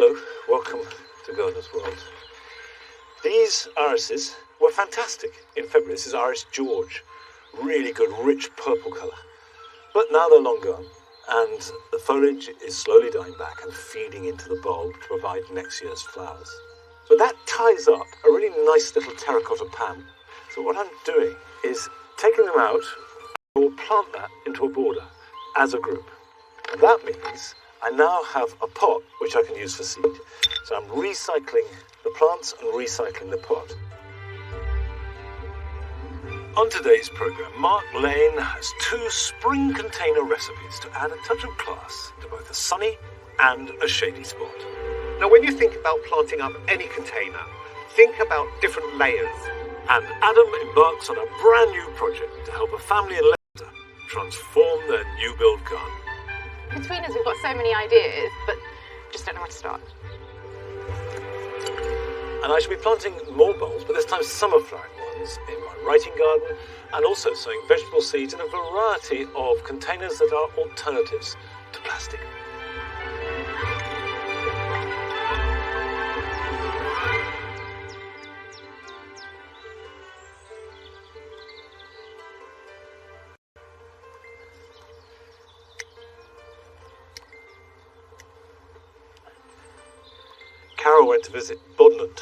Hello, welcome to Gardener's World. These irises were fantastic in February. This is Iris George, really good, rich purple colour. But now they're long gone, and the foliage is slowly dying back and feeding into the bulb to provide next year's flowers. But that ties up a really nice little terracotta pan. So what I'm doing is taking them out, I will plant that into a border as a group. And that means I now have a pot which I can use for seed. So I'm recycling the plants and recycling the pot. On today's programme, Mark Lane has 2 spring container recipes to add a touch of class to both a sunny and a shady spot. Now, when you think about planting up any container, think about different layers. And Adam embarks on a brand new project to help a family in Leicester transform their new build garden. Between us, we've got so many ideas, but just don't know where to start. And I shall be planting more bulbs, but this time summer flowering ones, in my writing garden, and also sowing vegetable seeds in a variety of containers that are alternatives to plastic. Carol went to visit Bodnant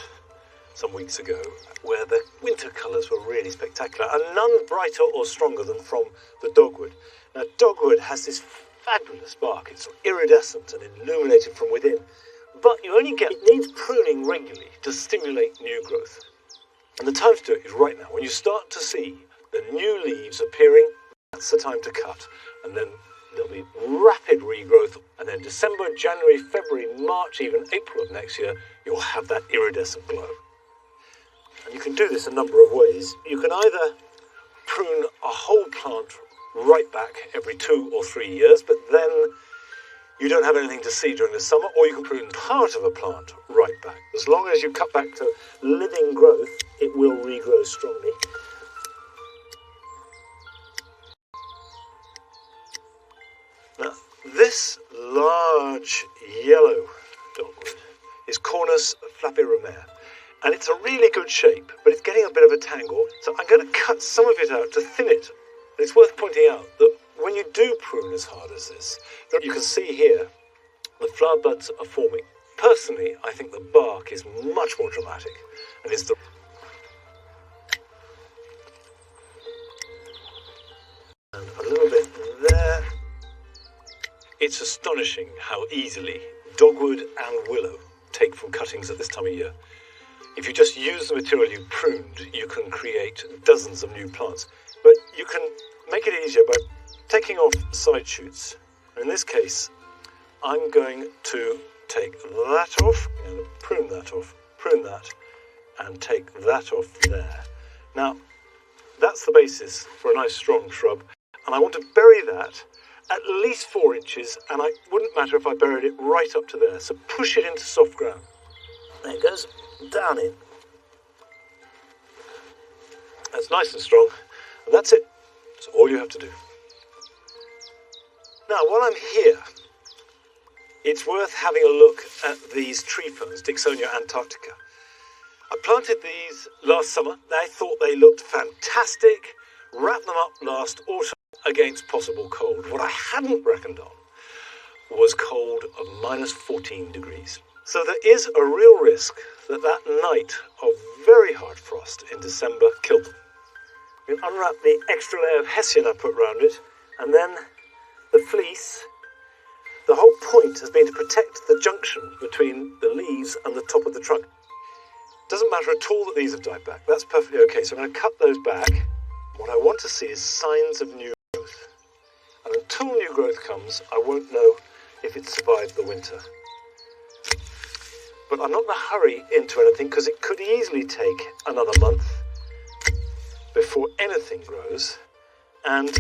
some weeks ago, where the winter colours were really spectacular, and none brighter or stronger than from the Dogwood. Now, Dogwood has this fabulous bark. It's iridescent and illuminated from within, but it needs pruning regularly to stimulate new growth. And the time to do it is right now. When you start to see the new leaves appearing, that's the time to cut, and then there'll be rapid regrowth, and then December, January, February, March, even April of next year, you'll have that iridescent glow. And you can do this a number of ways. You can either prune a whole plant right back every 2 or 3 years, but then you don't have anything to see during the summer, or you can prune part of a plant right back. As long as you cut back to living growth, it will regrow strongly. Now, this large yellow dogwood is Cornus flappiromere, and it's a really good shape, but it's getting a bit of a tangle, so I'm going to cut some of it out to thin it. And it's worth pointing out that when you do prune as hard as this, you can see here the flower buds are forming. Personally, I think the bark is much more dramatic, and is the and a little bit there. It's astonishing how easily dogwood and willow take from cuttings at this time of year. If you just use the material you've pruned, you can create dozens of new plants. But you can make it easier by taking off side shoots. In this case, I'm going to take that off, and prune that off, prune that, and take that off there. Now, that's the basis for a nice strong shrub, and I want to bury that at least 4 inches, and it wouldn't matter if I buried it right up to there. So push it into soft ground. There it goes, down in. That's nice and strong, and that's it. That's all you have to do. Now, while I'm here, it's worth having a look at these tree ferns, Dicksonia antarctica. I planted these last summer. I thought they looked fantastic. Wrapped them up last autumn against possible cold. What I hadn't reckoned on was cold of minus 14 degrees. So there is a real risk that that night of very hard frost in December killed them. You unwrap the extra layer of hessian I put around it, and then the fleece. The whole point has been to protect the junction between the leaves and the top of the trunk. Doesn't matter at all that these have died back. That's perfectly okay. So I'm going to cut those back. What I want to see is signs of new growth. And until new growth comes, I won't know if it's survived the winter. But I'm not in a hurry into anything, because it could easily take another month before anything grows. And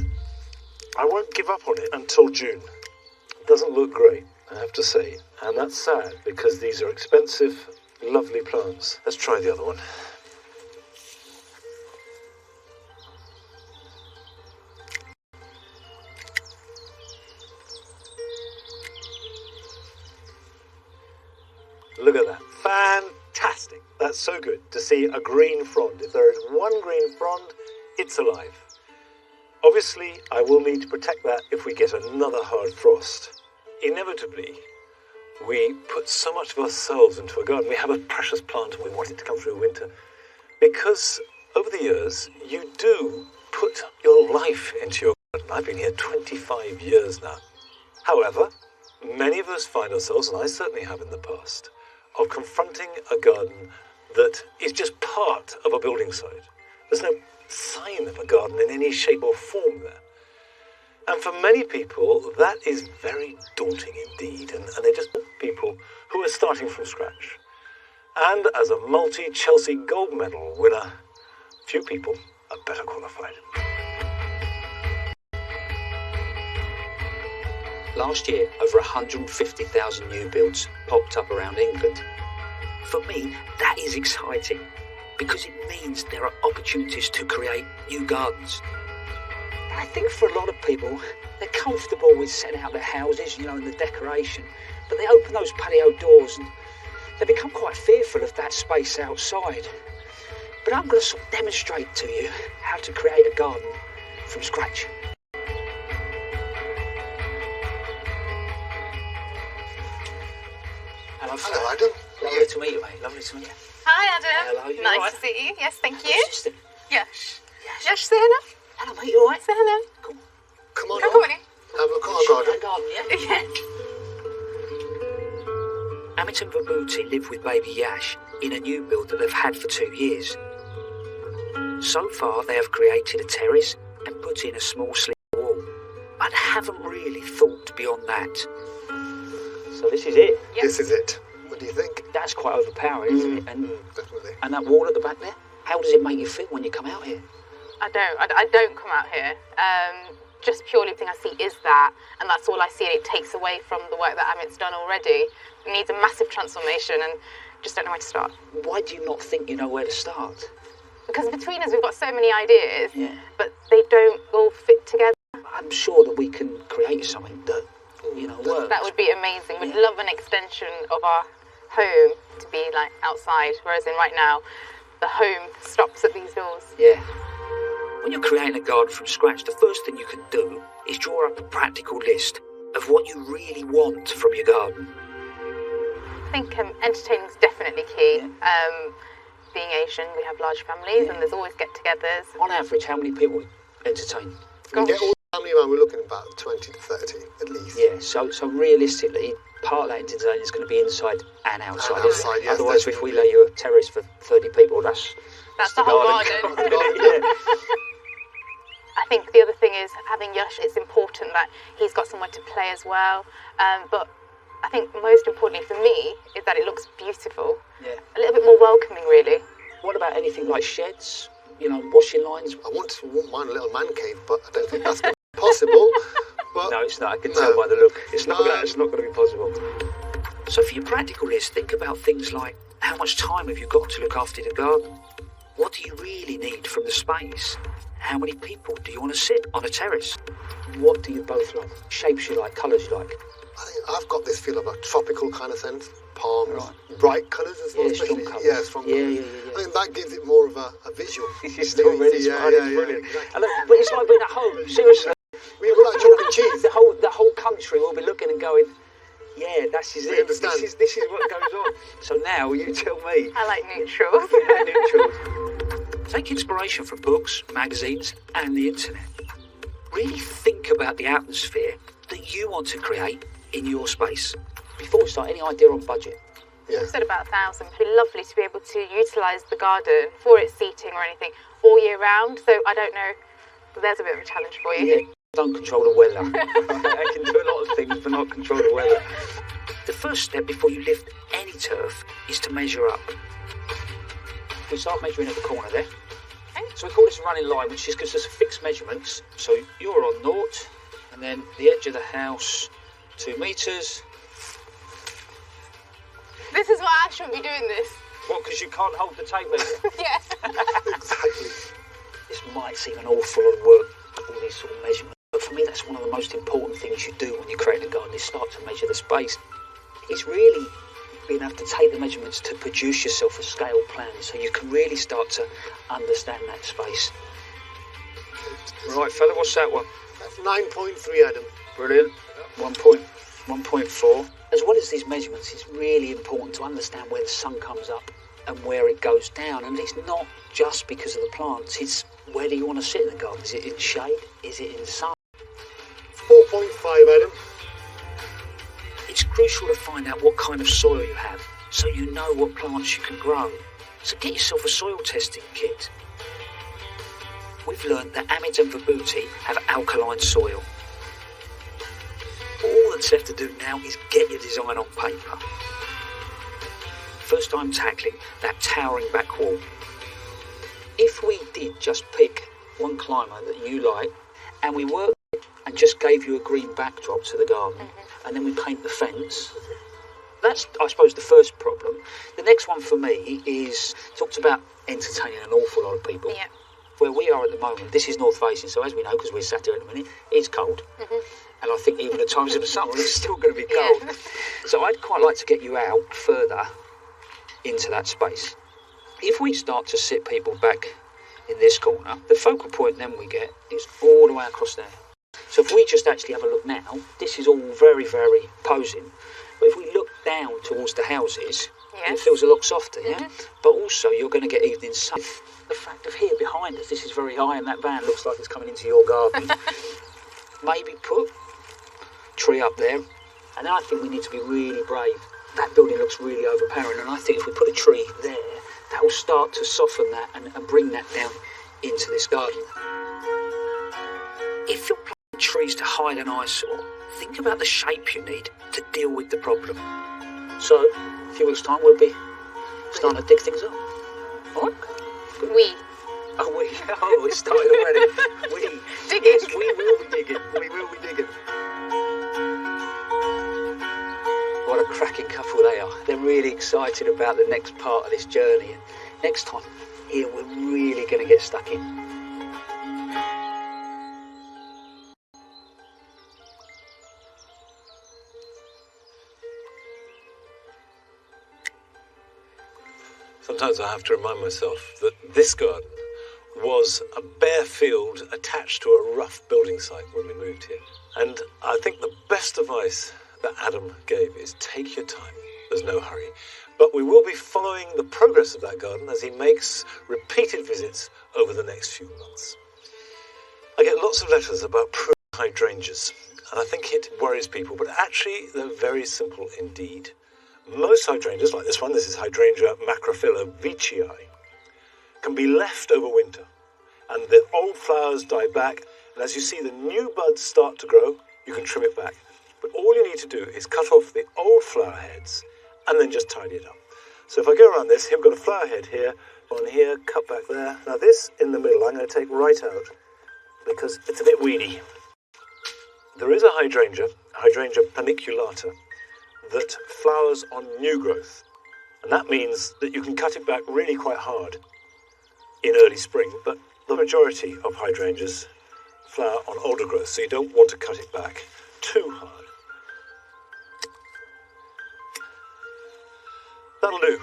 I won't give up on it until June. It doesn't look great, I have to say. And that's sad, because these are expensive, lovely plants. Let's try the other one. Look at that. Fantastic. That's so good to see a green frond. If there is one green frond, it's alive. Obviously, I will need to protect that if we get another hard frost. Inevitably, we put so much of ourselves into a garden. We have a precious plant and we want it to come through winter. Because over the years, you do put your life into your garden. I've been here 25 years now. However, many of us find ourselves, and I certainly have in the past, of confronting a garden that is just part of a building site. There's no sign of a garden in any shape or form there. And for many people, that is very daunting indeed, and they're just people who are starting from scratch. And as a multi-Chelsea gold medal winner, few people are better qualified. Last year, over 150,000 new builds popped up around England. For me, that is exciting, because it means there are opportunities to create new gardens. I think for a lot of people, they're comfortable with setting out their houses, and the decoration, but they open those patio doors and they become quite fearful of that space outside. But I'm going to sort of demonstrate to you how to create a garden from scratch. Hello, Adam. Lovely to meet you, mate. Lovely to meet you. Hi, Adam. Hello, you nice alright? to see you. Yes, thank you. Sister. Yes. Yes, say hello. Hello, mate. You all right? Say hello. Cool. Come on, Come on in. have a look at our garden. Garden, yeah? Yeah. Amit and Vibhuti live with baby Yash in a new build that they've had for 2 years. So far, they have created a terrace and put in a small slip wall, but haven't really thought beyond that. So this is it. Yep. This is it. What do you think? That's quite overpowering, isn't it? And Definitely. that wall at the back there, how does it make you feel when you come out here? I don't come out here. Just purely everything I see is that, and that's all I see, and it takes away from the work that Amit's done already. It needs a massive transformation, and just don't know where to start. Why do you not think you know where to start? Because between us, we've got so many ideas, Yeah. but they don't all fit together. I'm sure that we can create something that, works. That would be amazing. We'd love an extension of our home to be like outside, whereas in right now, the home stops at these doors. Yeah. When you're creating a garden from scratch, the first thing you can do is draw up a practical list of what you really want from your garden. I think entertaining is definitely key. Being Asian, we have large families, and there's always get-togethers. On average, how many people entertain? We can get all the family around, we're looking at about 20 to 30 at least. Yeah, so realistically, part of that entertaining is going to be inside and outside. And outside, yes, Otherwise, if we lay you a terrace for 30 people, that's the whole garden. Yeah. I think the other thing is having Yash, it's important that he's got somewhere to play as well. But I think most importantly for me is that it looks beautiful. Yeah. A little bit more welcoming, really. What about anything like sheds? Washing lines? I want mine a little man cave, but I don't think that's going to be possible. But No, it's not. I can tell by the look. It's not. No. It's not going to be possible. So for your practical list, think about things like how much time have you got to look after the garden? What do you really need from the space? How many people do you want to sit on a terrace? What do you both like? Shapes you like, colours you like? I think I've got this feel of a tropical kind of sense. Palms, Right. bright colours as well, Yeah, strong especially. colours. Yeah, strong Yeah, colours. yeah, yeah. I think that gives it more of a visual. You're still really Yeah, smart. yeah, It's yeah, brilliant. exactly. And look, but it's like being at home. Seriously. We're like chalk and cheese. The whole country will be looking and going, yeah, this is We it. understand. This is what goes on. So now you tell me. I like neutrals. Neutrals. Take inspiration from books, magazines, and the internet. Really think about the atmosphere that you want to create in your space. Before we start, any idea on budget? Yeah. We've said about 1,000. It'd be lovely to be able to utilise the garden for its seating or anything all year round. So I don't know. There's a bit of a challenge for you. Yeah, don't control the weather. I can do a lot of things, but not control the weather. The first step before you lift any turf is to measure up. We start measuring at the corner there. Okay. So we call this a running line, which is gives us fixed measurements. So you're on 0, and then the edge of the house, 2 metres. This is why I shouldn't be doing this. What, because you can't hold the tape measure? Yeah. Exactly. This might seem an awful lot of work, all these sort of measurements. But for me, that's one of the most important things you do when you're creating a garden, is start to measure the space. It's really being able to take the measurements to produce yourself a scale plan so you can really start to understand that space. Right, fella, what's that one? That's 9.3, Adam. Brilliant. 1.4. As well as these measurements, it's really important to understand where the sun comes up and where it goes down. And it's not just because of the plants, it's where do you want to sit in the garden? Is it in shade? Is it in sun? 4.5, Adam. It's crucial to find out what kind of soil you have so you know what plants you can grow. So get yourself a soil testing kit. We've learned that Amids and Vibuti have alkaline soil. All that's left to do now is get your design on paper. First I'm tackling that towering back wall. If we did just pick one climber that you like and we worked and just gave you a green backdrop to the garden and then we paint the fence, that's, I suppose, the first problem. The next one for me is, talked about entertaining an awful lot of people. Yeah. Where we are at the moment, this is north facing, so as we know, because we're sat here at the minute, it's cold. And I think even at times in the summer, it's still going to be cold. Yeah. So I'd quite like to get you out further into that space. If we start to sit people back in this corner, the focal point then we get is all the way across there. So if we just actually have a look now, this is all very, very posing. But if we look down towards the houses, it feels a lot softer, yeah? But also you're going to get evening sun. The fact of here behind us, this is very high and that van looks like it's coming into your garden. Maybe put a tree up there. And then I think we need to be really brave. That building looks really overpowering, and I think if we put a tree there, that will start to soften that and bring that down into this garden. If you're planting trees to hide an eyesore, think about the shape you need to deal with the problem. So, a few weeks' time, we'll be starting to dig things up. All right? We. Oh, we. Oh, it's started already. We. Digging. Yes, we will be digging. We will be digging. What a cracking couple they are. They're really excited about the next part of this journey. And next time, here we're really going to get stuck in. Sometimes I have to remind myself that this garden was a bare field attached to a rough building site when we moved here. And I think the best advice that Adam gave is take your time. There's no hurry. But we will be following the progress of that garden as he makes repeated visits over the next few months. I get lots of letters about prune hydrangeas, and I think it worries people, but actually they're very simple indeed. Most hydrangeas, like this one, this is Hydrangea macrophylla veitchii, can be left over winter, and the old flowers die back, and as you see the new buds start to grow, you can trim it back. But all you need to do is cut off the old flower heads and then just tidy it up. So if I go around this, here we've got a flower head here, one here, cut back there. Now this in the middle I'm going to take right out because it's a bit weedy. There is a Hydrangea paniculata, that flowers on new growth. And that means that you can cut it back really quite hard in early spring. But the majority of hydrangeas flower on older growth, so you don't want to cut it back too hard. That'll do.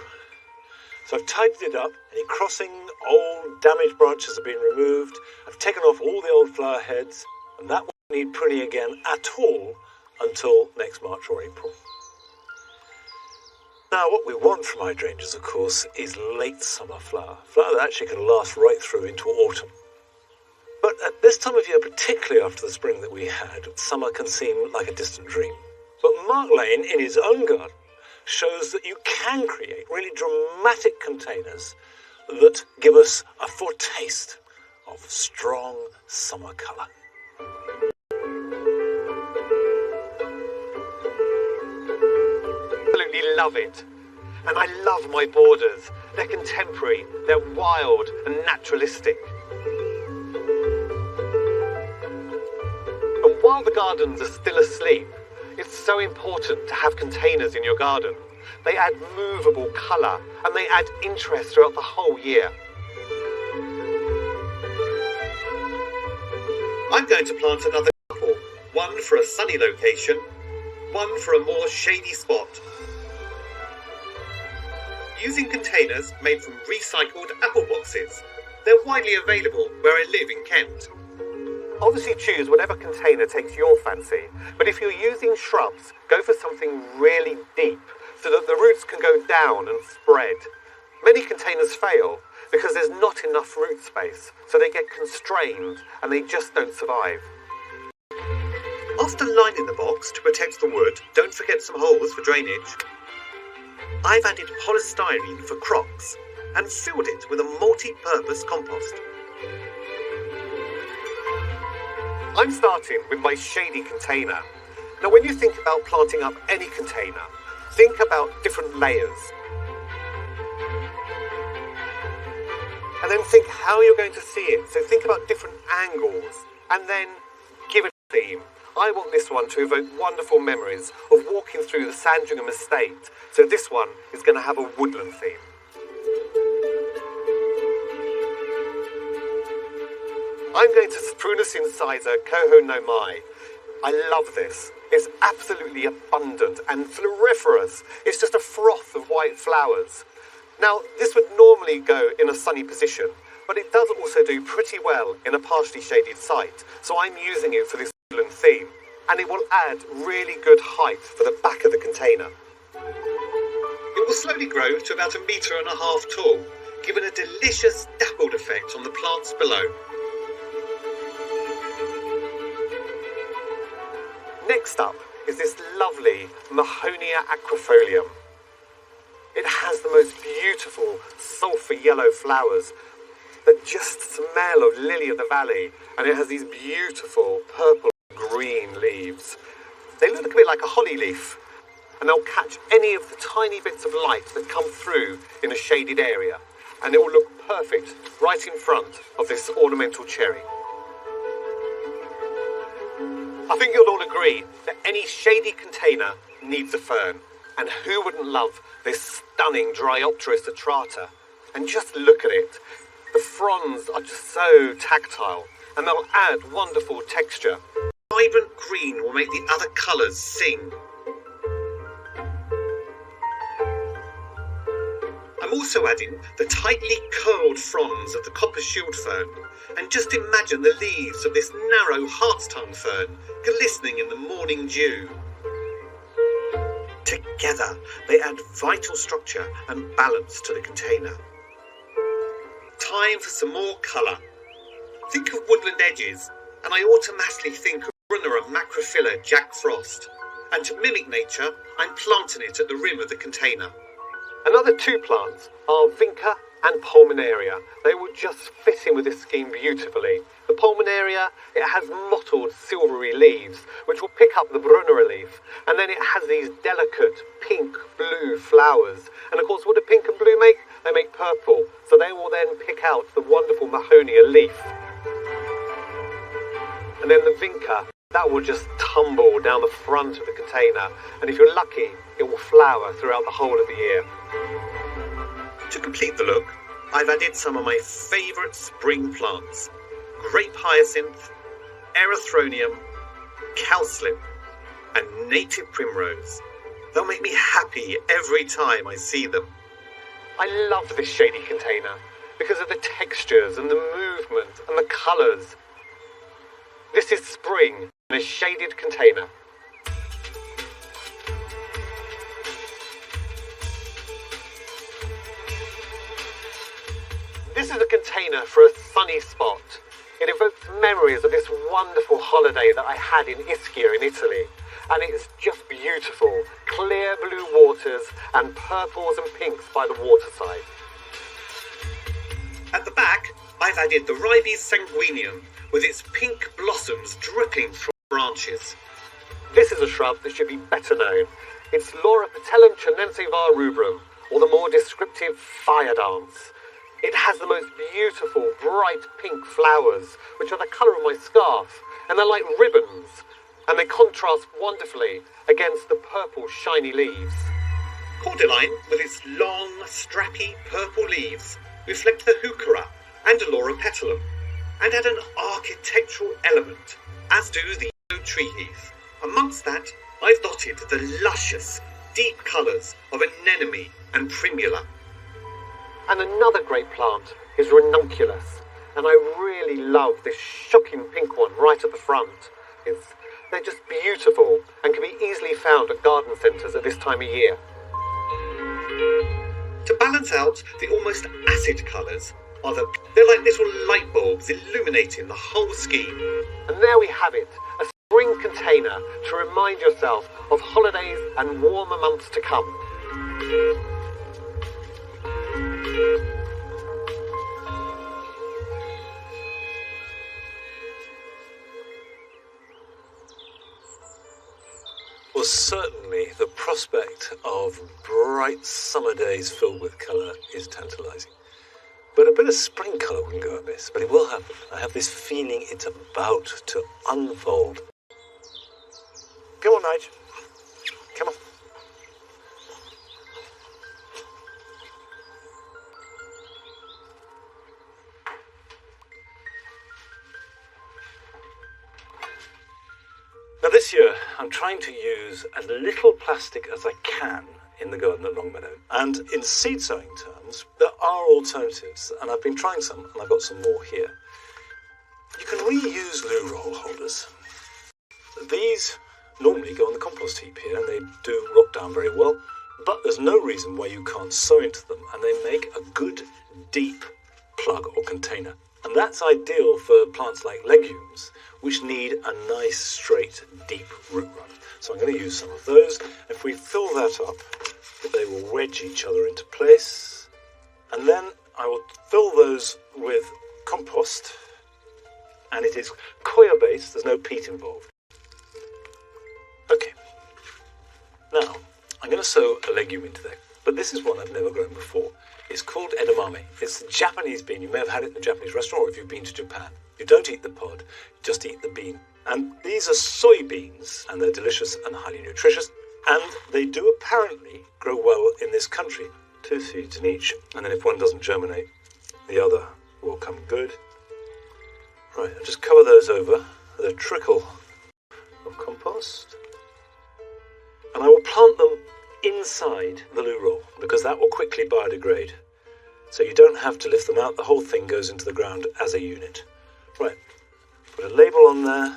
So I've tidied it up, any crossing, old damaged branches have been removed. I've taken off all the old flower heads, and that won't need pruning again at all until next March or April. Now what we want from hydrangeas, of course, is late summer flower that actually can last right through into autumn. But at this time of year, particularly after the spring that we had, summer can seem like a distant dream. But Mark Lane, in his own garden, shows that you can create really dramatic containers that give us a foretaste of strong summer colour. Absolutely love it. And I love my borders. They're contemporary, they're wild and naturalistic. And while the gardens are still asleep, it's so important to have containers in your garden. They add movable colour and they add interest throughout the whole year. I'm going to plant another couple. One for a sunny location, one for a more shady spot. using containers made from recycled apple boxes. They're widely available where I live in Kent. Obviously choose whatever container takes your fancy, but if you're using shrubs, go for something really deep so that the roots can go down and spread. Many containers fail because there's not enough root space, so they get constrained and they just don't survive. After lining the box to protect the wood, don't forget some holes for drainage. I've added polystyrene for crocks and filled it with a multi-purpose compost. I'm starting with my shady container. Now when you think about planting up any container, think about different layers. And then think how you're going to see it. So think about different angles and then give it a theme. I want this one to evoke wonderful memories of walking through the Sandringham estate. So this one is going to have a woodland theme. I'm going to Prunus incisor Coho no Mai. I love this. It's absolutely abundant and floriferous. It's just a froth of white flowers. Now, this would normally go in a sunny position, but it does also do pretty well in a partially shaded site, so I'm using it for this woodland theme, and it will add really good height for the back of the container. It will slowly grow to about 1.5 meters tall, giving a delicious dappled effect on the plants below. Next up is this lovely Mahonia Aquifolium. It has the most beautiful sulphur yellow flowers that just smell of lily of the valley, and it has these beautiful purple green leaves. They look a bit like a holly leaf, and they'll catch any of the tiny bits of light that come through in a shaded area, and it will look perfect right in front of this ornamental cherry. I think you'll all agree that any shady container needs a fern, and who wouldn't love this stunning Dryopteris atrata? And just look at it. The fronds are just so tactile, and they'll add wonderful texture. Vibrant green will make the other colours sing. I'm also adding the tightly curled fronds of the copper shield fern, and just imagine the leaves of this narrow hartstongue fern glistening in the morning dew. Together, they add vital structure and balance to the container. Time for some more colour. Think of woodland edges, and I automatically think of Brunner Macrophylla Jack Frost. And to mimic nature, I'm planting it at the rim of the container. Another two plants are Vinca and Pulmonary. They will just fit in with this scheme beautifully. The Pulmonary, it has mottled silvery leaves, which will pick up the Brunner leaf, and then it has these delicate pink-blue flowers. And of course, what do pink and blue make? They make purple, so they will then pick out the wonderful Mahonia leaf. And then the Vinca, that will just tumble down the front of the container, and if you're lucky, it will flower throughout the whole of the year. To complete the look, I've added some of my favourite spring plants: grape hyacinth, erythronium, cowslip, and native primrose. They'll make me happy every time I see them. I love this shady container because of the textures and the movement and the colours. This is spring in a shaded container. This is a container for a sunny spot. It evokes memories of this wonderful holiday that I had in Ischia in Italy. And it's just beautiful. Clear blue waters and purples and pinks by the waterside. At the back, I've added the Ribes sanguineum with its pink blossoms dripping from branches. This is a shrub that should be better known. It's Loropetalum chinense rubrum, or the more descriptive fire dance. It has the most beautiful, bright pink flowers, which are the colour of my scarf, and they're like ribbons, and they contrast wonderfully against the purple, shiny leaves. Cordyline, with its long, strappy purple leaves, reflect the heuchera and Loropetalum, and add an architectural element, as do the yellow tree heath. Amongst that, I've dotted the luscious, deep colours of anemone and primula, And another great plant is Ranunculus. And I really love this shocking pink one right at the front. They're just beautiful and can be easily found at garden centres at this time of year. To balance out the almost acid colours, they're like little light bulbs illuminating the whole scheme. And there we have it, a spring container to remind yourself of holidays and warmer months to come. Well, certainly the prospect of bright summer days filled with colour is tantalising. But a bit of spring colour wouldn't go amiss, but it will happen. I have this feeling it's about to unfold. Come on, Nige. Come on. Now this year, I'm trying to use as little plastic as I can in the garden at Longmeadow. And in seed sowing terms, there are alternatives, and I've been trying some, and I've got some more here. You can reuse loo roll holders. These normally go on the compost heap here, and they do rot down very well, but there's no reason why you can't sow into them, and they make a good, deep plug or container. And that's ideal for plants like legumes, which need a nice, straight, deep root run. So I'm going to use some of those. If we fill that up, they will wedge each other into place. And then I will fill those with compost. And it is coir-based, there's no peat involved. Okay. Now, I'm going to sow a legume into there. But this is one I've never grown before. It's called edamame. It's a Japanese bean. You may have had it in a Japanese restaurant or if you've been to Japan. You don't eat the pod, you just eat the bean. And these are soy beans, and they're delicious and highly nutritious. And they do apparently grow well in this country. 2 seeds in each, and then if one doesn't germinate, the other will come good. Right, I'll just cover those over with a trickle of compost. And I will plant them inside the loo roll, because that will quickly biodegrade. So you don't have to lift them out, the whole thing goes into the ground as a unit. Right, put a label on there.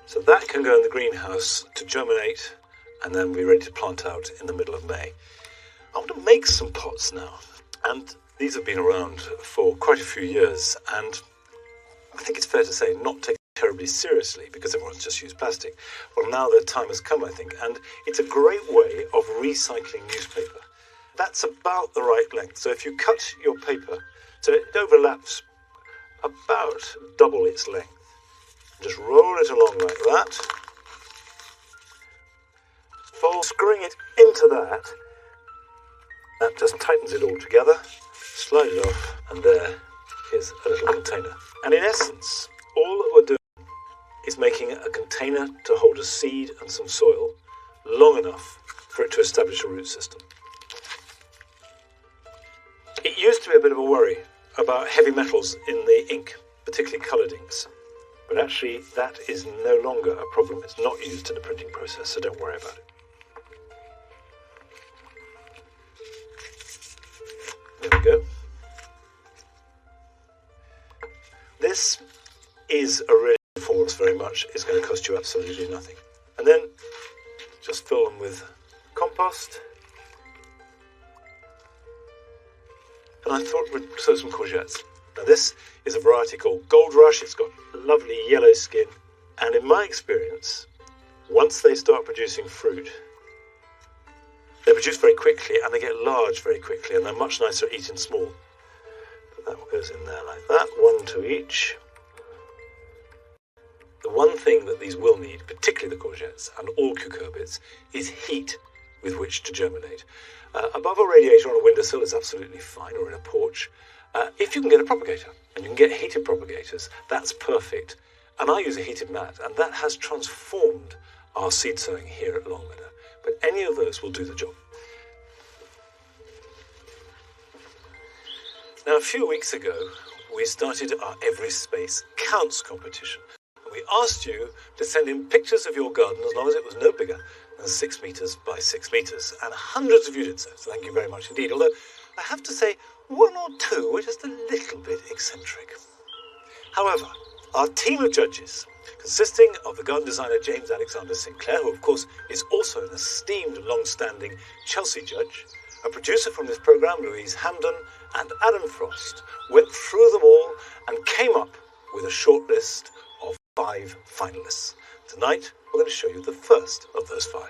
So that can go in the greenhouse to germinate and then be ready to plant out in the middle of May. I want to make some pots now, and these have been around for quite a few years, and I think it's fair to say not taken terribly seriously because everyone's just used plastic. Well, now their time has come, I think, and it's a great way of recycling newspaper. That's about the right length. So if you cut your paper so it overlaps about double its length, just roll it along like that, screwing it into that just tightens it all together, slide it off, and there is a little container. And in essence, all that we're doing is making a container to hold a seed and some soil long enough for it to establish a root system. It used to be a bit of a worry about heavy metals in the ink, particularly coloured inks. But actually, that is no longer a problem. It's not used in the printing process, so don't worry about it. There we go. This is a really for us very much. It's going to cost you absolutely nothing. And then just fill them with compost. And I thought we'd sow some courgettes. Now this is a variety called Gold Rush. It's got lovely yellow skin. And in my experience, once they start producing fruit, they produce very quickly and they get large very quickly, and they're much nicer eaten small. But that goes in there like that, 1 to each. The one thing that these will need, particularly the courgettes and all cucurbits, is heat with which to germinate. Above a radiator on a windowsill is absolutely fine, or in a porch. If you can get a propagator, and you can get heated propagators, that's perfect. And I use a heated mat, and that has transformed our seed sowing here at Longmeadow. But any of those will do the job. Now, a few weeks ago, we started our Every Space Counts competition. We asked you to send in pictures of your garden, as long as it was no bigger and 6 metres by 6 metres, and hundreds of you did so thank you very much indeed, although I have to say one or two were just a little bit eccentric. However, our team of judges, consisting of the garden designer James Alexander Sinclair, who of course is also an esteemed long-standing Chelsea judge, a producer from this programme, Louise Hamden, and Adam Frost, went through them all and came up with a short list of 5 finalists. Tonight, we're going to show you the first of those 5.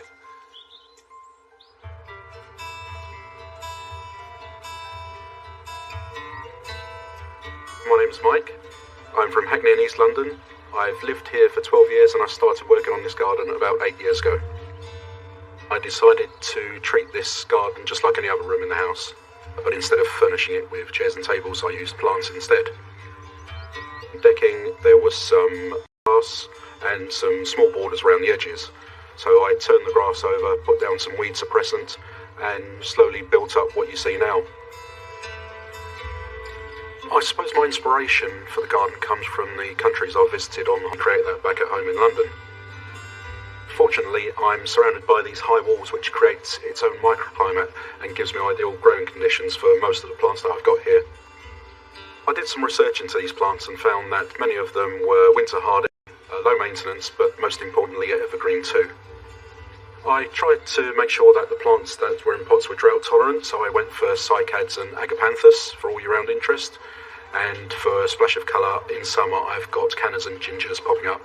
My name's Mike. I'm from Hackney in East London. I've lived here for 12 years and I started working on this garden about 8 years ago. I decided to treat this garden just like any other room in the house, but instead of furnishing it with chairs and tables, I used plants instead. Decking, there was some grass and some small borders around the edges, so I turned the grass over, put down some weed suppressant, and slowly built up what you see now. I suppose my inspiration for the garden comes from the countries I've visited on the create that back at home in London. Fortunately, I'm surrounded by these high walls which creates its own microclimate and gives me ideal growing conditions for most of the plants that I've got here. I did some research into these plants and found that many of them were winter hardy, low maintenance, but most importantly evergreen too. I tried to make sure that the plants that were in pots were drought tolerant, so I went for cycads and agapanthus for all year round interest, and for a splash of colour in summer I've got cannas and gingers popping up.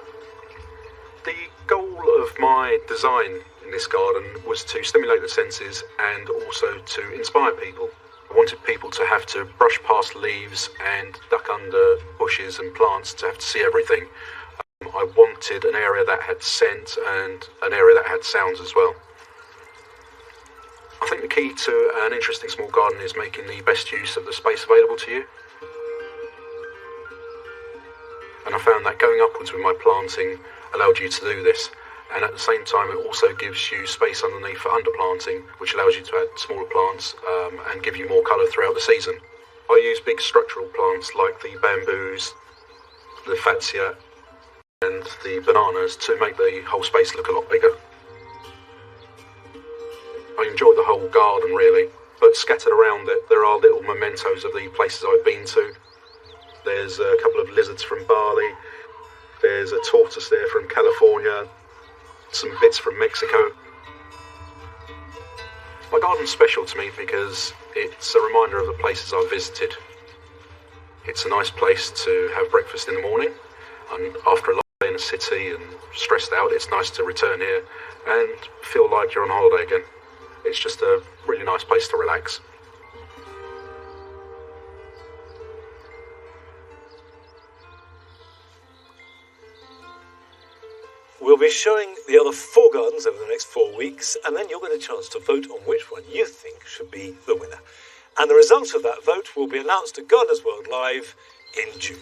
The goal of my design in this garden was to stimulate the senses and also to inspire people. I wanted people to have to brush past leaves and duck under bushes and plants to have to see everything. I wanted an area that had scent and an area that had sounds as well. I think the key to an interesting small garden is making the best use of the space available to you. And I found that going upwards with my planting allowed you to do this, and at the same time it also gives you space underneath for underplanting, which allows you to add smaller plants and give you more colour throughout the season. I use big structural plants like the bamboos, the fatsia and the bananas to make the whole space look a lot bigger. I enjoy the whole garden really, but scattered around it there are little mementos of the places I've been to. There's a couple of lizards from Bali, there's a tortoise there from California, some bits from Mexico. My garden's special to me because it's a reminder of the places I've visited. It's a nice place to have breakfast in the morning, and after a long day in the city and stressed out, it's nice to return here and feel like you're on holiday again. It's just a really nice place to relax. We'll be showing the other 4 gardens over the next 4 weeks, and then you'll get a chance to vote on which one you think should be the winner. And the results of that vote will be announced at Gardeners World Live in June.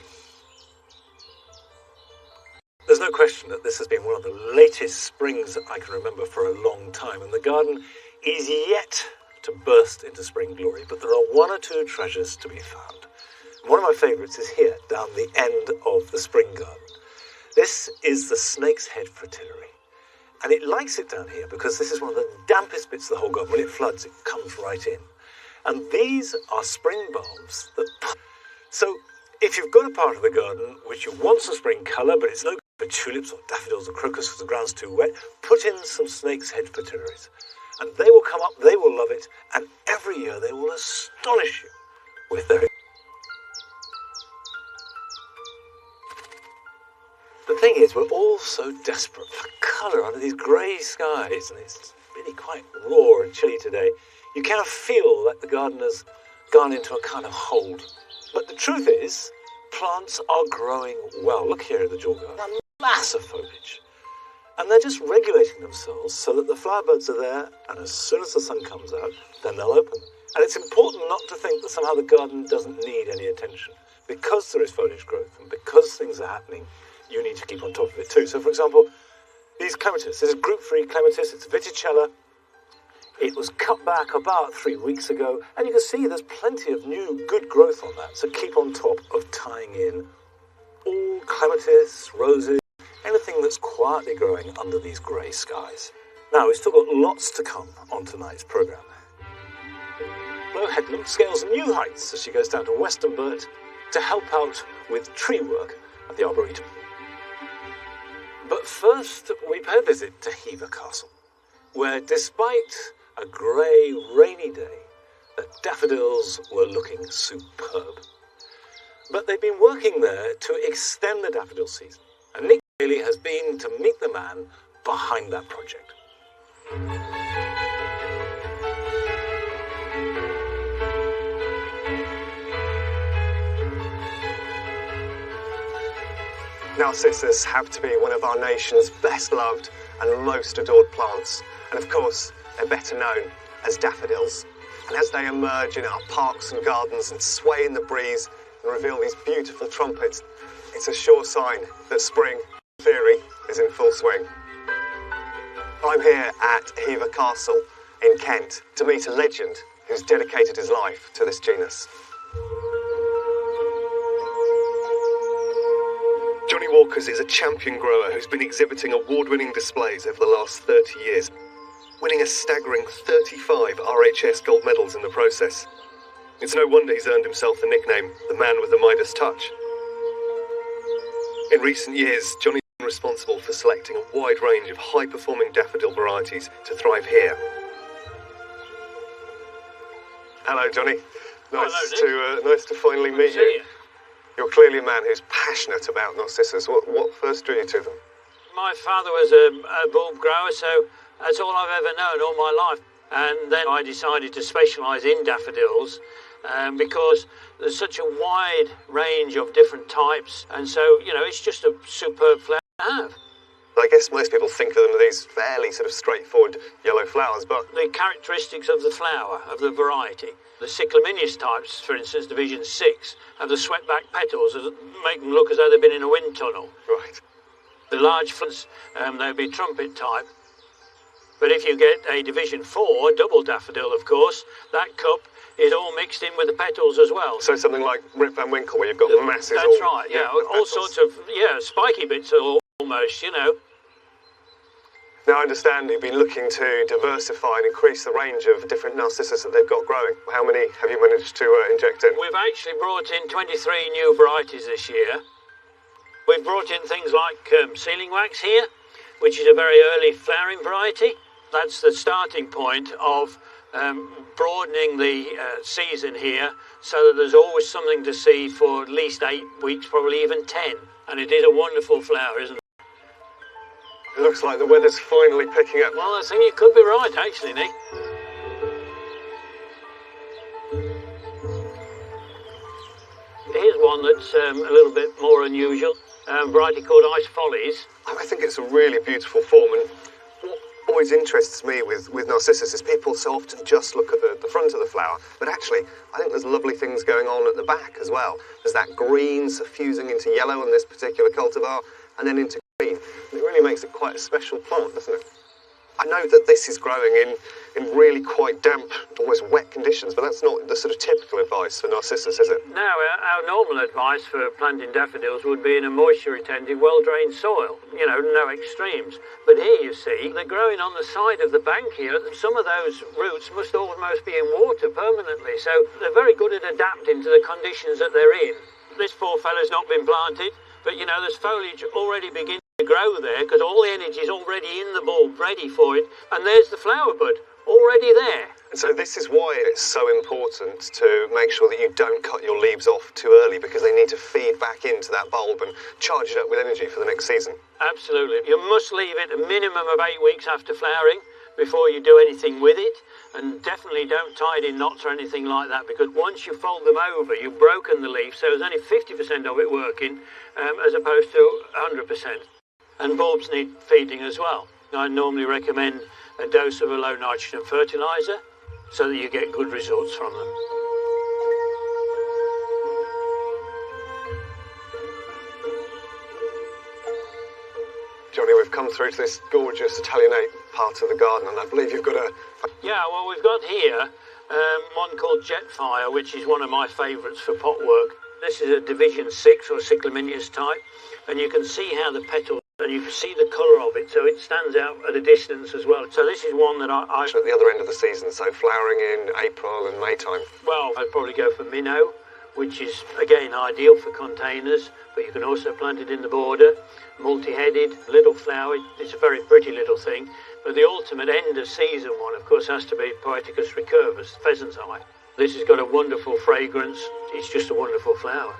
There's no question that this has been one of the latest springs that I can remember for a long time, and the garden is yet to burst into spring glory, but there are 1 or 2 treasures to be found. One of my favourites is here, down the end of the spring garden. This is the Snake's Head Fritillary, and it likes it down here because this is one of the dampest bits of the whole garden. When it floods, it comes right in. And these are spring bulbs that... So, if you've got a part of the garden which you want some spring colour, but it's no good for tulips or daffodils or crocus because the ground's too wet, put in some Snake's Head Fritillaries. And they will come up, they will love it, and every year they will astonish you with their... The thing is, we're all so desperate for colour under these grey skies, and it's really quite raw and chilly today. You kind of feel like the gardener's gone into a kind of hold. But the truth is, plants are growing well. Look here at the jewel garden, a mass of foliage. And they're just regulating themselves so that the flower buds are there, and as soon as the sun comes out, then they'll open. And it's important not to think that somehow the garden doesn't need any attention. Because there is foliage growth, and because things are happening, you need to keep on top of it too. So, for example, these clematis. This is group-free clematis. It's Viticella. It was cut back about 3 weeks ago, and you can see there's plenty of new, good growth on that. So keep on top of tying in all clematis, roses, anything that's quietly growing under these grey skies. Now, we've still got lots to come on tonight's programme. Flo Headlam scales new heights as she goes down to Westerbert to help out with tree work at the Arboretum. But first, we pay a visit to Hever Castle, where despite a grey, rainy day, the daffodils were looking superb. But they've been working there to extend the daffodil season, and Nick Bailey has been to meet the man behind that project. Narcissus have to be one of our nation's best loved and most adored plants. And of course, they're better known as daffodils. And as they emerge in our parks and gardens and sway in the breeze and reveal these beautiful trumpets, it's a sure sign that spring, in theory, is in full swing. I'm here at Hever Castle in Kent to meet a legend who's dedicated his life to this genus. Johnny Walkers is a champion grower who's been exhibiting award-winning displays over the last 30 years, winning a staggering 35 RHS gold medals in the process. It's no wonder he's earned himself the nickname, the man with the Midas touch. In recent years, Johnny's been responsible for selecting a wide range of high-performing daffodil varieties to thrive here. Hello, Johnny. Nice to finally meet you. You're clearly a man who's passionate about narcissus. What first drew you to them? My father was a bulb grower, so that's all I've ever known all my life. And then I decided to specialise in daffodils because there's such a wide range of different types. And so, it's just a superb flower to have. I guess most people think of them as these fairly sort of straightforward yellow flowers, but the characteristics of the flower, of the variety. The cyclamineous types, for instance, Division 6, have the swept-back petals that make them look as though they've been in a wind tunnel. Right. The large flowers, they'll be trumpet type. But if you get a Division 4, double daffodil, of course, that cup is all mixed in with the petals as well. So something like Rip Van Winkle, where you've got the masses. That's right, yeah. All sorts of, spiky bits almost, Now, I understand you've been looking to diversify and increase the range of different narcissus that they've got growing. How many have you managed to inject in? We've actually brought in 23 new varieties this year. We've brought in things like sealing wax here, which is a very early flowering variety. That's the starting point of broadening the season here, so that there's always something to see for at least 8 weeks, probably even 10. And it is a wonderful flower, isn't it? It looks like the weather's finally picking up. Well, I think you could be right, actually, Nick. Here's one that's a little bit more unusual, a variety called Ice Follies. I think it's a really beautiful form, and what always interests me with narcissus is people so often just look at the front of the flower, but actually I think there's lovely things going on at the back as well. There's that green suffusing into yellow on this particular cultivar, and then into green. It really makes it quite a special plant, doesn't it? I know that this is growing in really quite damp, almost wet conditions, but that's not the sort of typical advice for narcissus, is it? No, our normal advice for planting daffodils would be in a moisture-retentive, well-drained soil. No extremes. But here, you see, they're growing on the side of the bank here. Some of those roots must almost be in water permanently, so they're very good at adapting to the conditions that they're in. This poor fellow's not been planted, but, there's foliage already beginning to grow there because all the energy is already in the bulb, ready for it, and there's the flower bud already there. And so this is why it's so important to make sure that you don't cut your leaves off too early, because they need to feed back into that bulb and charge it up with energy for the next season. Absolutely. You must leave it a minimum of 8 weeks after flowering before you do anything with it, and definitely don't tie it in knots or anything like that, because once you fold them over, you've broken the leaf, so there's only 50% of it working as opposed to 100%. And bulbs need feeding as well. I normally recommend a dose of a low nitrogen fertiliser so that you get good results from them. Johnny, we've come through to this gorgeous Italianate part of the garden, and I believe you've got a... Yeah, well, we've got here one called Jetfire, which is one of my favourites for pot work. This is a Division 6 or Cyclaminius type, and you can see how the petals, and you can see the colour of it, so it stands out at a distance as well. So this is one that I At the other end of the season, so flowering in April and May time. well, I'd probably go for minnow, which is, again, ideal for containers, but you can also plant it in the border. Multi-headed, little flower, it's a very pretty little thing. But the ultimate end of season one, of course, has to be Poeticus recurvus, pheasant's eye. This has got a wonderful fragrance. It's just a wonderful flower.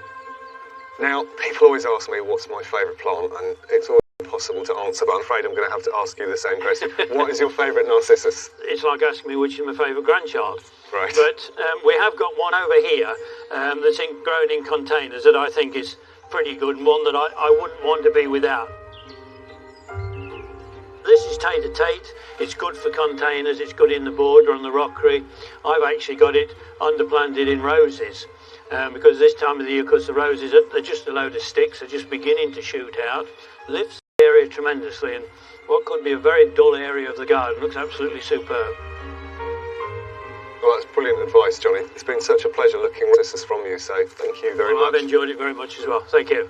Now, people always ask me what's my favourite plant, and it's always impossible to answer, but I'm afraid I'm going to have to ask you the same question. What is your favourite narcissus? It's like asking me which is my favourite grandchild. Right. But we have got one over here that's grown in containers that I think is pretty good, and one that I wouldn't want to be without. This is Tate. It's good for containers, it's good in the border on the rockery. I've actually got it underplanted in roses because this time of the year, because the roses they're just a load of sticks, they're just beginning to shoot out. Lifts the area tremendously, and what could be a very dull area of the garden looks absolutely superb. Well, that's brilliant advice, Johnny. It's been such a pleasure looking at this from you, so thank you very much. I've enjoyed it very much as well. Thank you.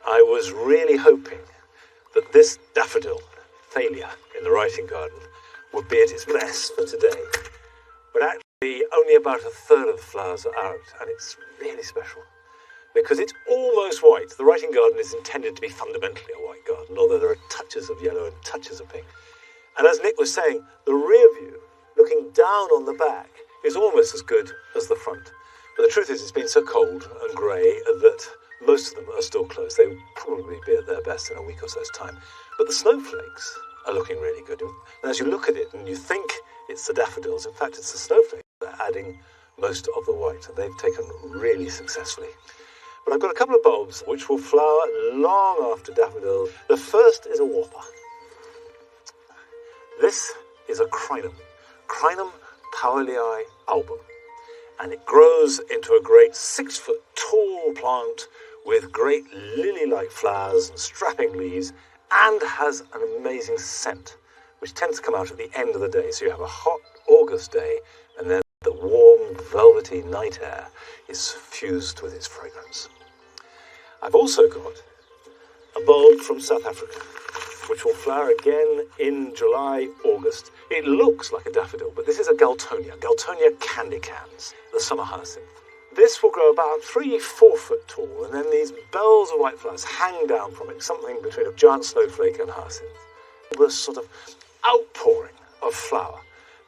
I was really hoping that this daffodil, Thalia, in the writing garden, would be at its best for today. But actually, only about a third of the flowers are out, and it's really special. Because it's almost white. The writing garden is intended to be fundamentally a white garden, although there are touches of yellow and touches of pink. And as Nick was saying, the rear view, looking down on the back, is almost as good as the front. But the truth is, it's been so cold and grey that most of them are still closed. They would probably be at their best in a week or so's time. But the snowflakes are looking really good. And as you look at it and you think it's the daffodils, in fact, it's the snowflakes that are adding most of the white, and they've taken really successfully. But I've got a couple of bulbs which will flower long after daffodils. The first is a whopper. This is a crinum, Crinum Powellii album. And it grows into a great 6-foot tall plant with great lily-like flowers and strapping leaves, and has an amazing scent, which tends to come out at the end of the day. So you have a hot August day, and then the warm, velvety night air is fused with its fragrance. I've also got a bulb from South Africa, which will flower again in July, August. It looks like a daffodil, but this is a Galtonia candicans, the summer hyacinth. This will grow about 3-4 foot tall, and then these bells of white flowers hang down from it, something between a giant snowflake and hyacinth. The sort of outpouring of flower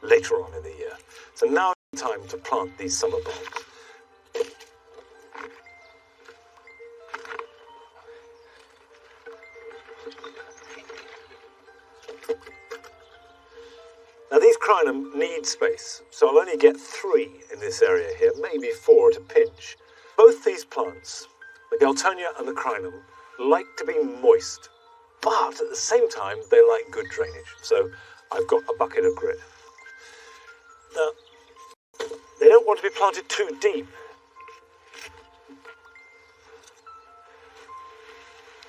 later on in the year. So now it's time to plant these summer bulbs. Now these crinum need space, so I'll only get 3 in this area here, maybe 4 at a pinch. Both these plants, the Galtonia and the crinum, like to be moist, but at the same time they like good drainage, so I've got a bucket of grit. Now, they don't want to be planted too deep,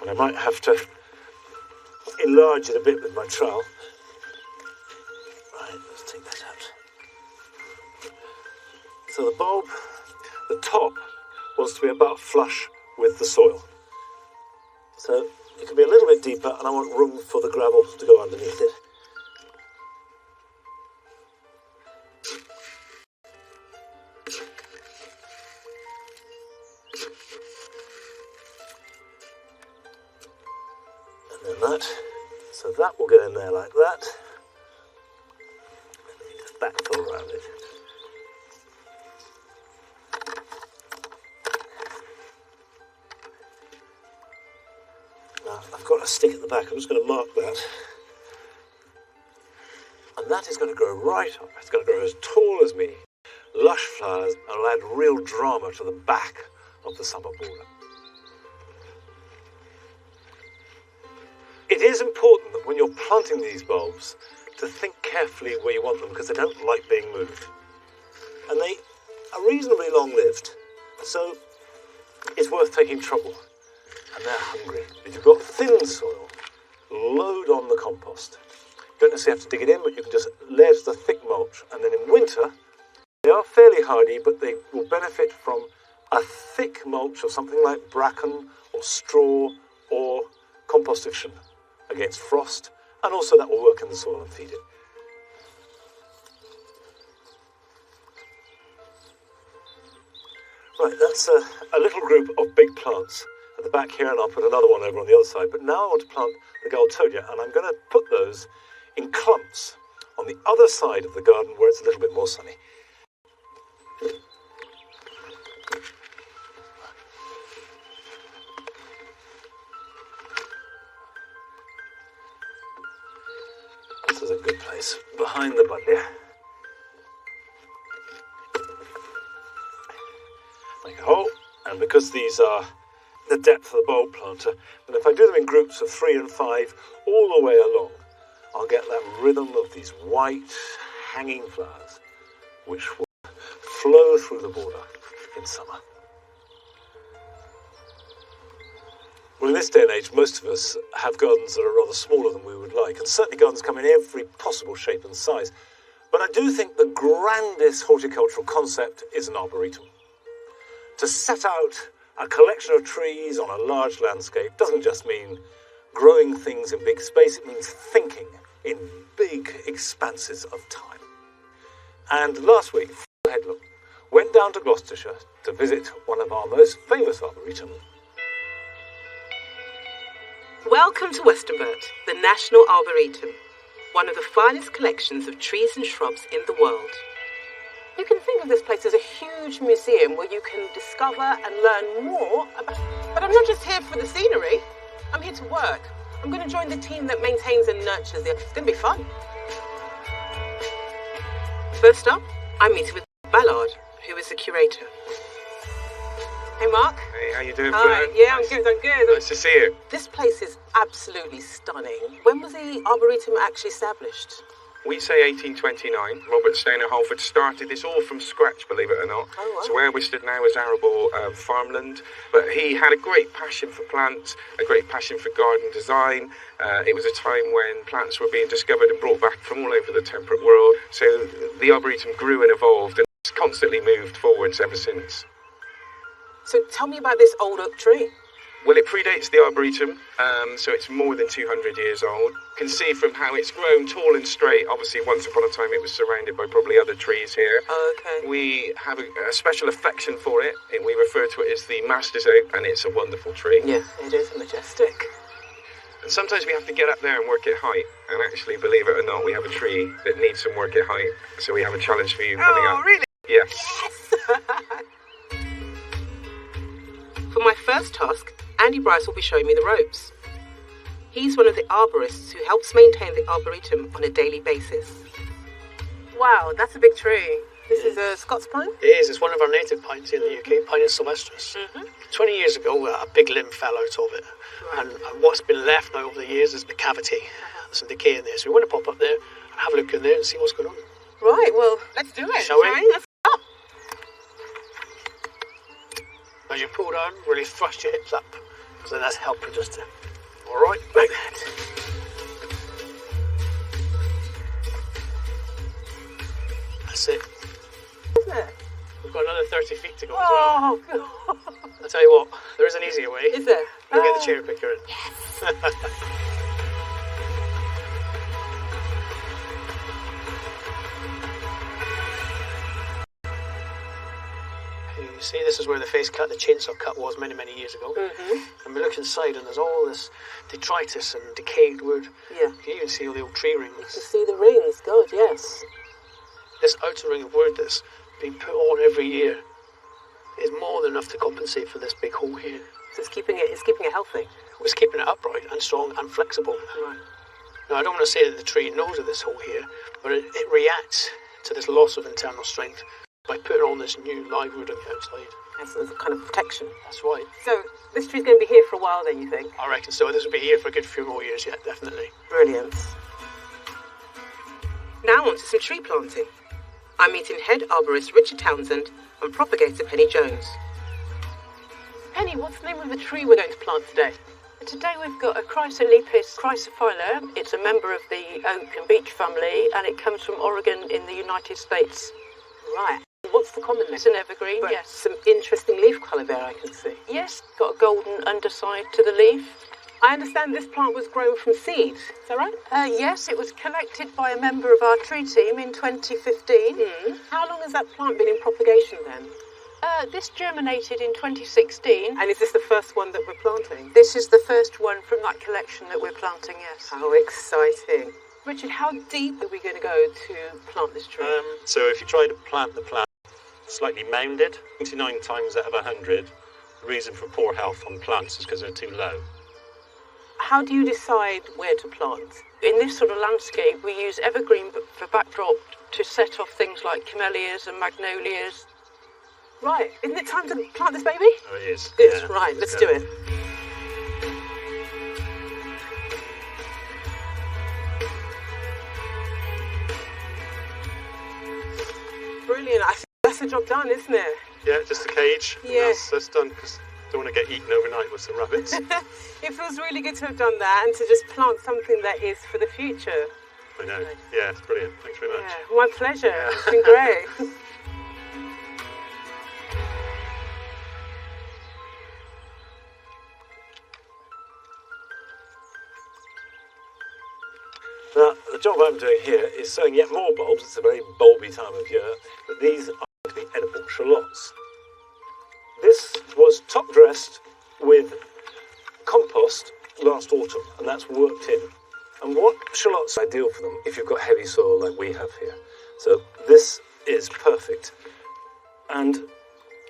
and I might have to enlarge it a bit with my trowel. Right, let's take that out. So the bulb, the top, wants to be about flush with the soil. So it can be a little bit deeper, and I want room for the gravel to go underneath it. And then that. So that will go in there like that. And then just backfill around it. Now, I've got a stick at the back. I'm just going to mark that. And that is going to grow right up. It's going to grow as tall as me. Lush flowers, and will add real drama to the back of the summer border. It is important that when you're planting these bulbs to think carefully where you want them, because they don't like being moved. And they are reasonably long-lived, so it's worth taking trouble. And they're hungry. If you've got thin soil, load on the compost. don't necessarily have to dig it in, but you can just layer the thick mulch. And then in winter, they are fairly hardy, but they will benefit from a thick mulch of something like bracken or straw or composition against frost, and also that will work in the soil and feed it. Right, that's a little group of big plants at the back here, and I'll put another one over on the other side. But now I want to plant the Galtonia, and I'm going to put those in clumps on the other side of the garden where it's a little bit more sunny. This is a good place, behind the buddleia. Make a hole, and because these are the depth of the bulb planter, then if I do them in groups of 3 and 5 all the way along, I'll get that rhythm of these white hanging flowers, which will flow through the border in summer. Well, in this day and age, most of us have gardens that are rather smaller than we would like, and certainly gardens come in every possible shape and size. But I do think the grandest horticultural concept is an arboretum. To set out a collection of trees on a large landscape doesn't just mean growing things in big space, it means thinking in big expanses of time. And last week, Headlam went down to Gloucestershire to visit one of our most famous arboretums. Welcome to Westerbert, the National Arboretum, one of the finest collections of trees and shrubs in the world. You can think of this place as a huge museum where you can discover and learn more about... But I'm not just here for the scenery. I'm here to work. I'm going to join the team that maintains and nurtures it. It's going to be fun. First up, I'm meeting with Ballard, who is the curator. Hey, Mark. Hey, how you doing, Hi. Flo? Yeah, I'm good. Nice to see you. This place is absolutely stunning. When was the Arboretum actually established? We say 1829. Robert Stainer Halford started this all from scratch, believe it or not. Oh, wow. So where we stood now is arable farmland. But he had a great passion for plants, a great passion for garden design. It was a time when plants were being discovered and brought back from all over the temperate world. So the Arboretum grew and evolved, and it's constantly moved forwards ever since. So tell me about this old oak tree. Well, it predates the Arboretum, so it's more than 200 years old. You can see from how it's grown tall and straight. Obviously, once upon a time, it was surrounded by probably other trees here. Okay. We have a special affection for it, and we refer to it as the Master's Oak, and it's a wonderful tree. Yeah, it is majestic. And sometimes we have to get up there and work at height, and actually, believe it or not, we have a tree that needs some work at height, so we have a challenge for you coming up. Oh, really? Yeah. Yes! For my first task, Andy Bryce will be showing me the ropes. He's one of the arborists who helps maintain the Arboretum on a daily basis. Wow, that's a big tree. This is a Scots pine? It is. It's one of our native pines here in the UK, Pinus sylvestris. 20 years ago, a big limb fell out of it. Right. And what's been left now over the years is the cavity. There's some decay in there. So we want to pop up there and have a look in there and see what's going on. Right, well, let's do it. Shall we? Let's go. As you pull down, really thrust your hips up, because then that's helping just to... All right, like that. That's it. Isn't it? We've got another 30 feet to go Oh, as well. I'll tell you what, there is an easier way. is there? We'll get the cherry picker in. Yes. You see, this is where the face cut, the chainsaw cut was many, many years ago. And we look inside and there's all this detritus and decayed wood. Yeah. You can even see all the old tree You rings. see the rings. Good, yes. This outer ring of wood that's been put on every year is more than enough to compensate for this big hole here. So it's keeping it healthy. It's keeping it upright and strong and flexible. Right. Now, I don't want to say that the tree knows of this hole here, but it reacts to this loss of internal strength by putting on this new live wood on the outside. As a kind of protection. That's right. So this tree's going to be here for a while then, you think? I reckon so. This will be here for a good few more years yet, definitely. Brilliant. Now on to some tree planting. I'm meeting head arborist Richard Townsend and propagator Penny Jones. Penny, what's the name of the tree we're going to plant today? Today we've got a Chrysolepis chrysophylla. It's a member of the oak and beech family, and it comes from Oregon in the United States. Right. What's the common name? It's an evergreen, But yes. some interesting leaf colour there, I can see. Yes, got a golden underside to the leaf. I understand this plant was grown from seeds. Is that right? Yes, it was collected by a member of our tree team in 2015. How long has that plant been in propagation then? This germinated in 2016. And is this the first one that we're planting? This is the first one from that collection that we're planting, yes. How exciting. Richard, how deep are we going to go to plant this tree? So if you try to plant the plant slightly mounded, 29 times out of 100, the reason for poor health on plants is because they're too low. How do you decide where to plant? In this sort of landscape, we use evergreen for backdrop to set off things like camellias and magnolias. Right, isn't it time to plant this baby? Oh, it is. It's Yeah. right, let's do it. Brilliant, I think that's the job done, isn't it? Yeah, just a cage. and Yeah. That's done because don't want to get eaten overnight with some rabbits. It feels really good to have done that and to just plant something that is for the future. I know. Yeah, it's brilliant. Thanks very much. Yeah, my pleasure. It's been great. Now, the job I'm doing here is sowing yet more bulbs. It's a very bulby time of year, but these are to be edible shallots. This was top dressed with compost last autumn, and that's worked in. And what shallots are ideal for them if you've got heavy soil like we have here. So this is perfect. And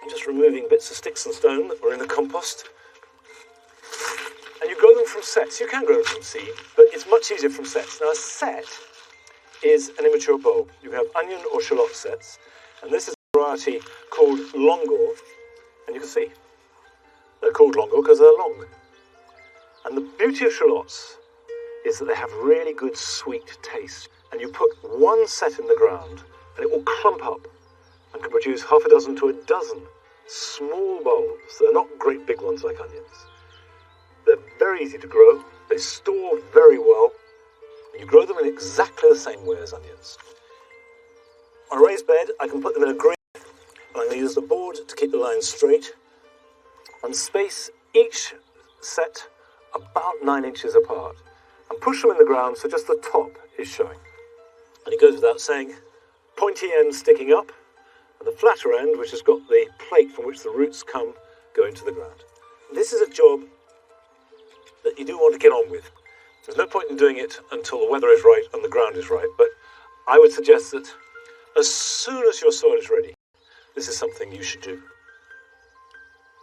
I'm just removing bits of sticks and stone that were in the compost. And you grow them from sets. You can grow them from seed, but it's much easier from sets. Now, a set is an immature bulb. You can have onion or shallot sets, and this is a variety called Longor. And you can see they're called Longor because they're long. And the beauty of shallots is that they have really good sweet taste. And you put one set in the ground, and it will clump up and can produce half a dozen to a dozen small bulbs. They're not great big ones like onions. They're very easy to grow, they store very well, and you grow them in exactly the same way as onions. On a raised bed, I can put them in a grid, and I'm going to use the board to keep the lines straight, and space each set about 9 inches apart, and push them in the ground so just the top is showing. And it goes without saying, pointy end sticking up, and the flatter end, which has got the plate from which the roots come, go into the ground. This is a job that you do want to get on with. There's no point in doing it until the weather is right and the ground is right, but I would suggest that as soon as your soil is ready, this is something you should do.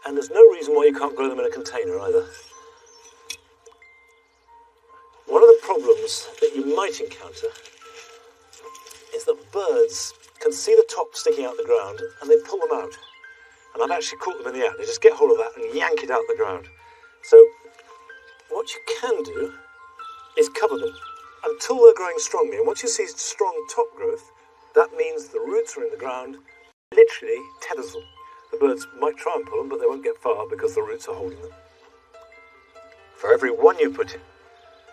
And there's no reason why you can't grow them in a container either. One of the problems that you might encounter is that birds can see the top sticking out the ground and they pull them out. And I've actually caught them in the act. They just get hold of that and yank it out the ground. So what you can do is cover them until they're growing strongly. And once you see strong top growth, that means the roots are in the ground, literally tethers them. The birds might try and pull them, but they won't get far because the roots are holding them. For every one you put in.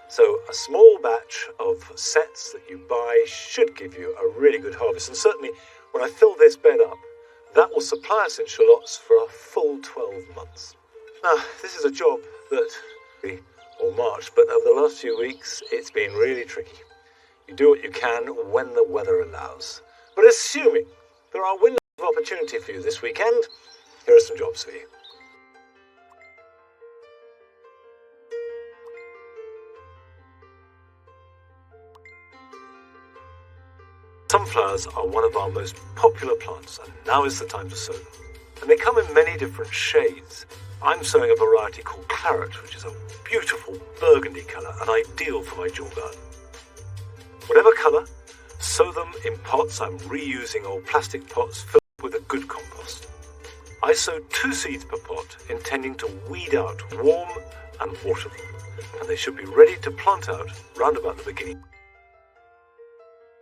So a small batch of sets that you buy should give you a really good harvest. And certainly when I fill this bed up, that will supply us in shallots for a full 12 months. Now, this is a job that or March, but over the last few weeks, it's been really tricky. You do what you can when the weather allows. But assuming there are windows of opportunity for you this weekend, here are some jobs for you. Sunflowers are one of our most popular plants, and now is the time to sow them. And they come in many different shades. I'm sowing a variety called Claret, which is a beautiful burgundy colour and ideal for my dual garden. Whatever colour, sow them in pots. I'm reusing old plastic pots filled with a good compost. I sow 2 seeds per pot, intending to weed out, warm and water them, and they should be ready to plant out round about the beginning.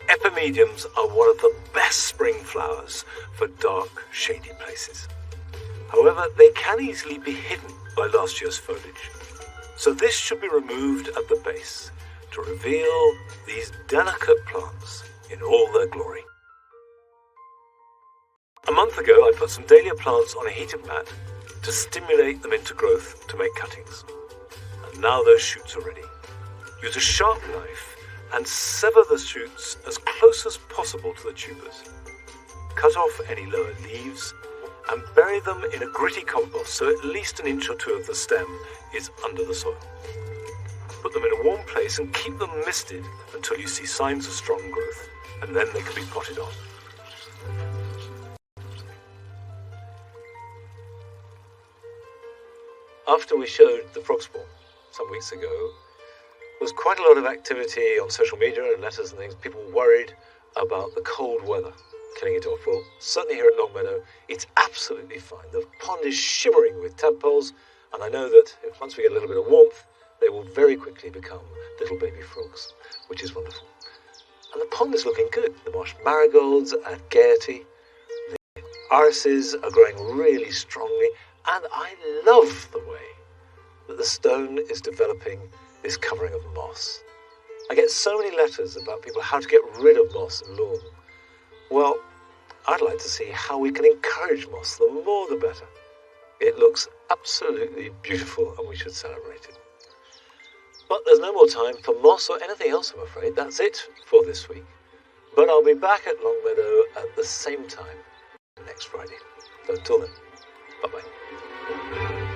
Epimediums are one of the best spring flowers for dark, shady places. However, they can easily be hidden by last year's foliage. So this should be removed at the base to reveal these delicate plants in all their glory. A month ago, I put some dahlia plants on a heated mat to stimulate them into growth to make cuttings. And now those shoots are ready. Use a sharp knife and sever the shoots as close as possible to the tubers. Cut off any lower leaves and bury them in a gritty compost so at least an inch or two of the stem is under the soil. Put them in a warm place and keep them misted until you see signs of strong growth, and then they can be potted on. After we showed the frog spawn some weeks ago, there was quite a lot of activity on social media and letters and things. People worried about the cold weather killing it off. Well, certainly here at Longmeadow, it's absolutely fine. The pond is shimmering with tadpoles, and I know that if once we get a little bit of warmth, they will very quickly become little baby frogs, which is wonderful. And the pond is looking good. The marsh marigolds add gaiety. The irises are growing really strongly, and I love the way that the stone is developing this covering of moss. I get so many letters about people how to get rid of moss and lawn. Well, I'd like to see how we can encourage moss. The more the better. It looks absolutely beautiful and we should celebrate it. But there's no more time for moss or anything else, I'm afraid. That's it for this week. But I'll be back at Longmeadow at the same time next Friday. So until then, bye-bye.